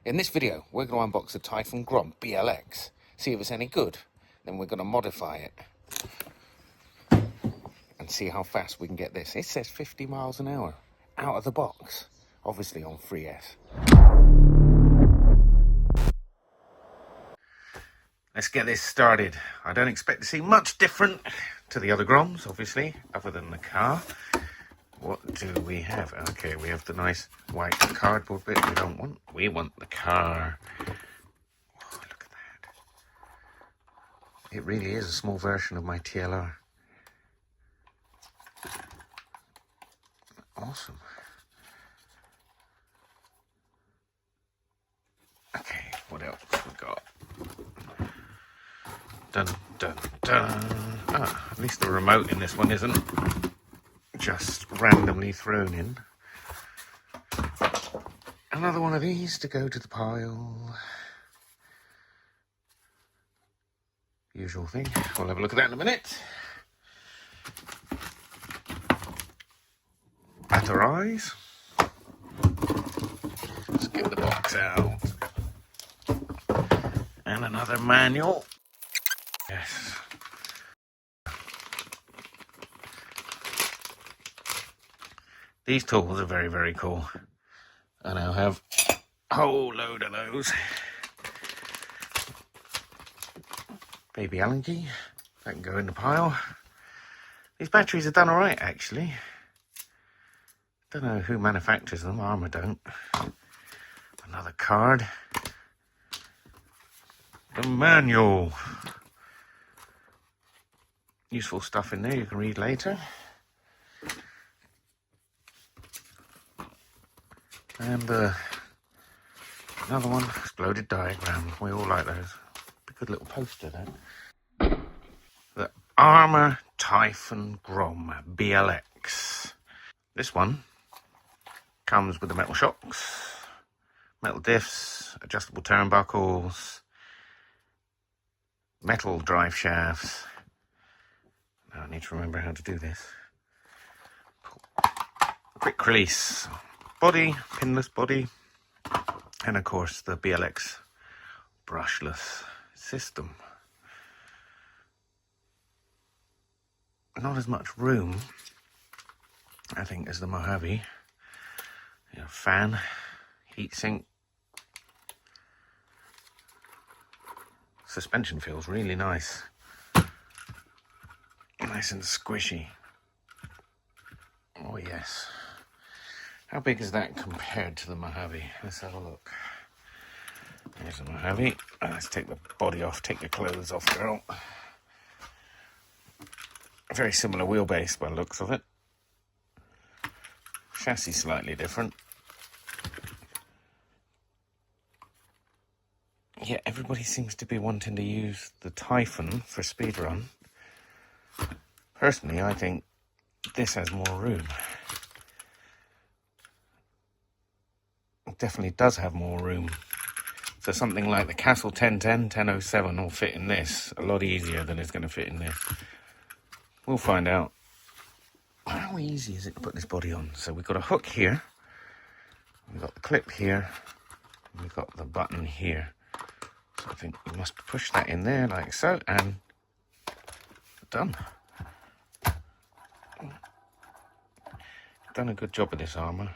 In this video, we're going to unbox the Typhon Grom BLX, see if it's any good. Then we're going to modify it and see how fast we can get this. It says 50 miles an hour out of the box, obviously on 3S. Let's get this started. I don't expect to see much different to the other Groms, obviously, other than the car. What do we have? Okay, we have the nice white cardboard bit we don't want. We want the car. Oh, look at that. It really is a small version of my TLR. Awesome. Okay, what else we got? Dun, dun, dun. Ah, at least the remote in this one isn't just randomly thrown in. Another one of these to go to the pile. Usual thing. We'll have a look at that in a minute. Batteries. Let's get the box out. And another manual. Yes. These tools are very, very cool. I now have a whole load of those. Baby Allen key. That can go in the pile. These batteries are done alright, actually. Don't know who manufactures them. Arrma don't. Another card. The manual. Useful stuff in there you can read later. And another one, exploded diagram. We all like those. Be a good little poster then. The Arrma Typhon Grom BLX. This one comes with the metal shocks, metal diffs, adjustable turnbuckles, metal drive shafts. Now I need to remember how to do this. Quick release. Body, pinless body, and of course the BLX brushless system. Not as much room, I think, as the Mojave. You know, fan, heatsink. Suspension feels really nice. Nice and squishy. Oh yes. How big is that compared to the Mojave? Let's have a look. There's the Mojave. Let's take the body off, take the clothes off, girl. Very similar wheelbase by the looks of it. Chassis slightly different. Yeah, everybody seems to be wanting to use the Typhon for speedrun. Personally, I think this has more room. Definitely does have more room. So something like the Castle 1010, 1007 will fit in this a lot easier than it's going to fit in this. We'll find out. How easy is it to put this body on? So we've got a hook here, we've got the clip here, and we've got the button here. So I think we must push that in there like so, and done. Done a good job of this Arrma.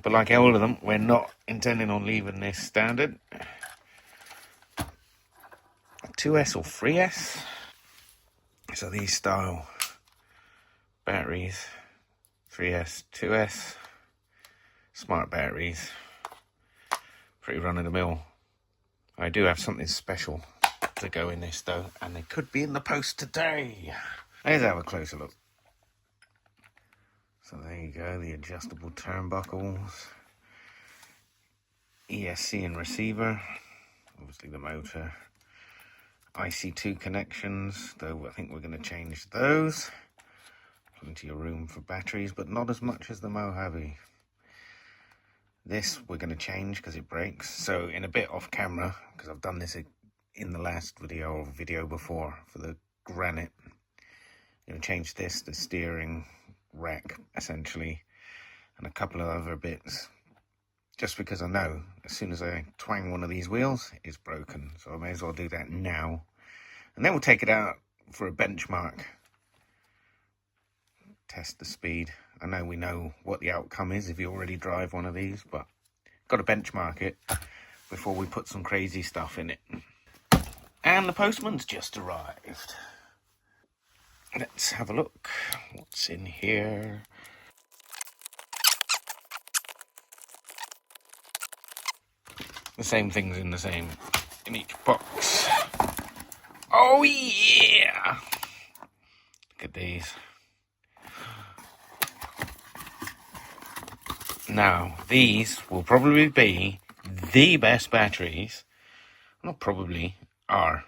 But like all of them, we're not intending on leaving this standard. 2S or 3S. So these style batteries, 3S, 2S, smart batteries, pretty run of the mill. I do have something special to go in this though, and it could be in the post today. Let's have a closer look. So there you go, the adjustable turnbuckles, ESC and receiver, obviously the motor, IC2 connections, though I think we're going to change those. Plenty of room for batteries, but not as much as the Mojave. This we're going to change because it breaks. So in a bit off camera, because I've done this in the last video or video before for the Granite. I'm going to change this, the steering rack essentially, and a couple of other bits. just because I know as soon as I twang one of these wheels, it's broken. So I may as well do that now. And then we'll take it out for a benchmark. Test the speed. I know we know what the outcome is if you already drive one of these, but got to benchmark it before we put some crazy stuff in it. And the postman's just arrived. Let's have a look. What's in here? The same things in each box. Oh yeah! Look at these. Now, these will probably be the best batteries, not probably, are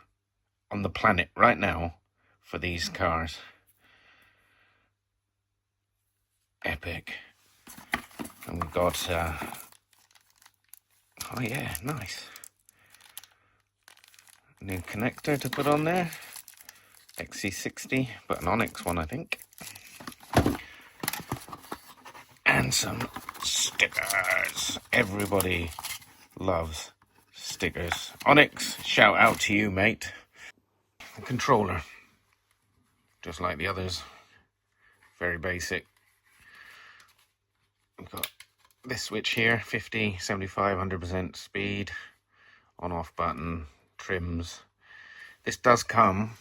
on the planet right now for these cars. Epic. And we've got, oh yeah, nice. New connector to put on there. XC60, but an Onyx one, I think. And some stickers. Everybody loves stickers. Onyx, shout out to you, mate. The controller, just like the others, very basic. We've got this switch here, 50, 75, 100% speed, on-off button, trims. This does come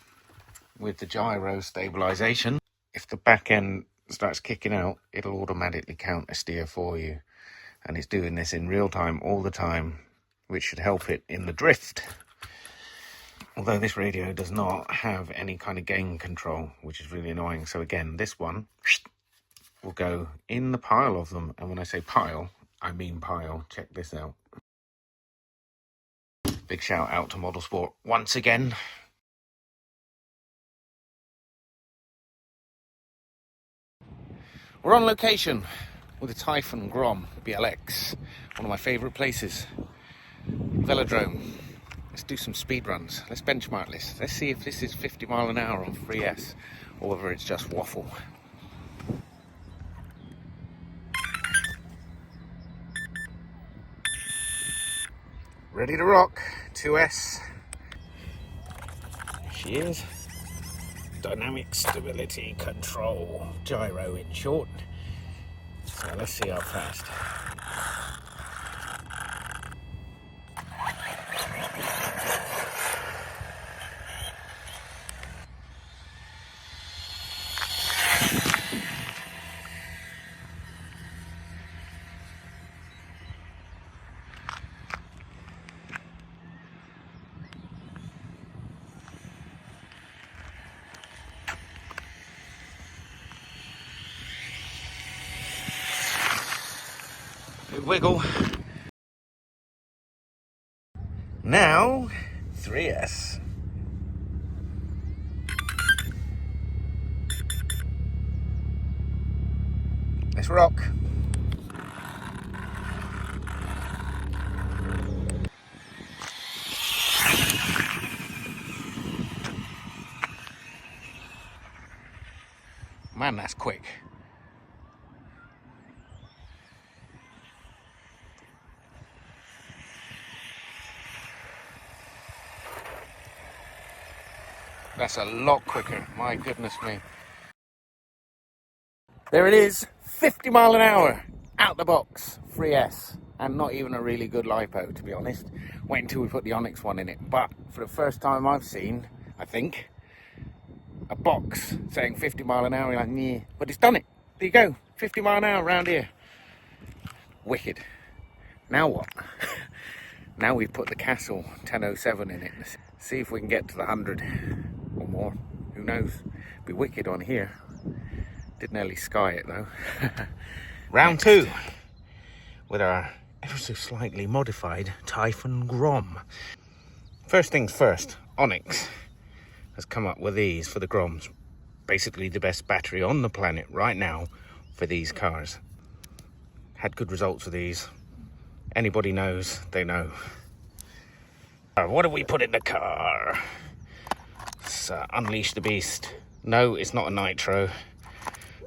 with the gyro stabilization. If the back end starts kicking out, it'll automatically counter steer for you, and it's doing this in real time all the time, which should help it in the drift. Although this radio does not have any kind of gain control, which is really annoying. So again, this one will go in the pile of them, and when I say pile, I mean pile. Check this out. Big shout out to Model Sport once again. We're on location with a Typhon Grom BLX, one of my favourite places. Velodrome. Let's do some speed runs. Let's benchmark this. Let's see if this is 50 mile an hour on 3S or whether it's just waffle. Ready to rock. 2S. There she is. Dynamic stability control. Gyro in short. So let's see how fast. Wiggle. Now, 3S. Let's rock. Man, that's quick. That's a lot quicker, my goodness me. There it is, 50 mile an hour, out the box, 3S. And not even a really good lipo, to be honest. Wait until we put the Onyx one in it. But for the first time I've seen, I think, a box saying 50 mile an hour, like, yeah. But it's done it. There you go, 50 mile an hour around here. Wicked. Now what? Now we've put the Castle 1007 in it. See if we can get to the 100 or more. Who knows? Be wicked on here. Did nearly sky it though. Round two with our ever so slightly modified Typhon Grom. First things first, Onyx has come up with these for the Groms. Basically the best battery on the planet right now for these cars. Had good results with these. Anybody knows, they know. What do we put in the car? It's Unleash the Beast. No, it's not a nitro.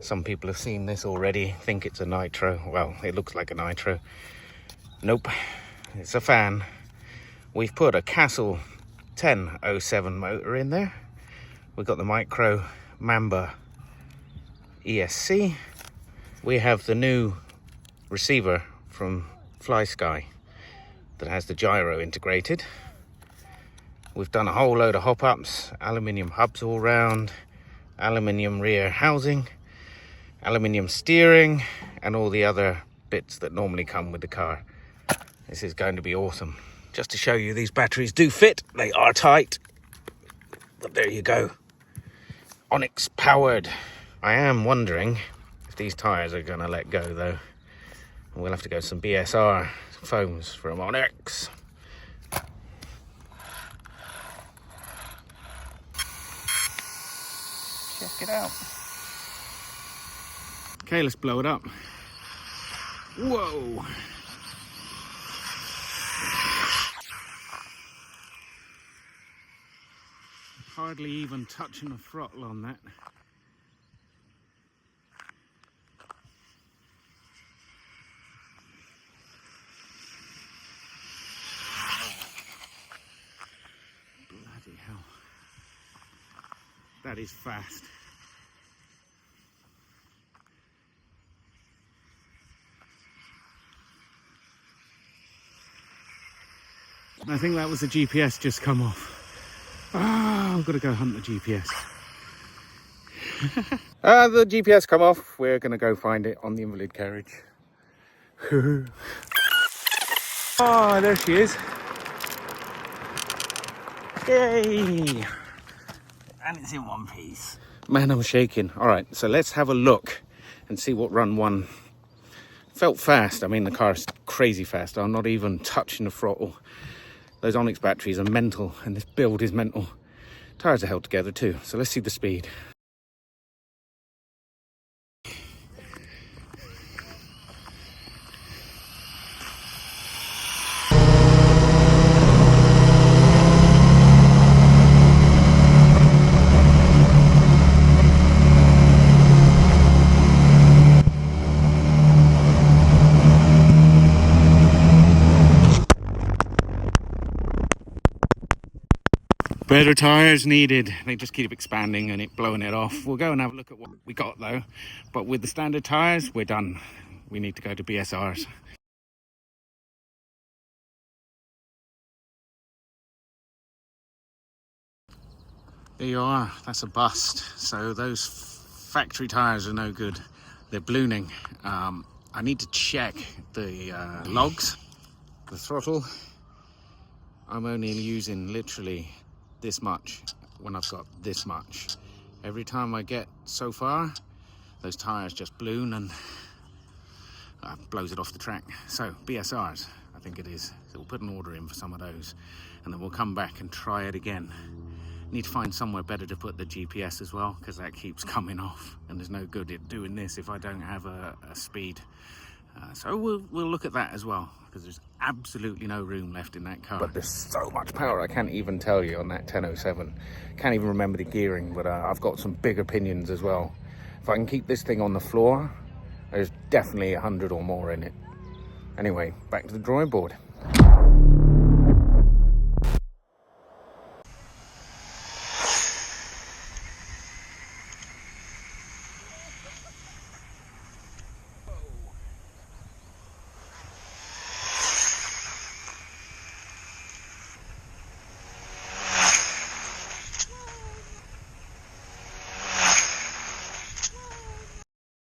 Some people have seen this already, think it's a nitro. Well, it looks like a nitro. Nope, it's a fan. We've put a Castle 1007 motor in there. We've got the Micro Mamba ESC. We have the new receiver from FlySky that has the gyro integrated. We've done a whole load of hop-ups, aluminium hubs all round, aluminium rear housing, aluminium steering, and all the other bits that normally come with the car. This is going to be awesome. Just to show you, these batteries do fit. They are tight, but there you go. Onyx powered. I am wondering if these tyres are going to let go though. We'll have to go some BSR foams from Onyx. Check it out. Okay, let's blow it up. Whoa. Hardly even touching the throttle on that. Bloody hell. That is fast. I think that was the GPS just come off. Ah, I've got to go hunt the GPS. The GPS come off. We're going to go find it on the invalid carriage. Oh, there she is. Yay! And it's in one piece. Man, I'm shaking. All right, so let's have a look and see what run one felt fast. I mean, the car's crazy fast. I'm not even touching the throttle. Those Onyx batteries are mental, and this build is mental. Tyres are held together too, so let's see the speed. Better tyres needed. They just keep expanding and it blowing it off. We'll go and have a look at what we got though. But with the standard tyres, we're done. We need to go to BSRs. There you are. That's a bust. So those factory tyres are no good. They're ballooning. I need to check the logs, the throttle. I'm only using literally this much when I've got this much. Every time I get so far, those tyres just balloon and blows it off the track. So BSRs, I think it is. So we'll put an order in for some of those and then we'll come back and try it again. Need to find somewhere better to put the GPS as well, because that keeps coming off and there's no good at doing this if I don't have a speed. So we'll look at that as well, because there's absolutely no room left in that car. But there's so much power, I can't even tell you on that 1007. Can't even remember the gearing, but I've got some big opinions as well. If I can keep this thing on the floor, there's definitely 100 or more in it. Anyway, back to the drawing board.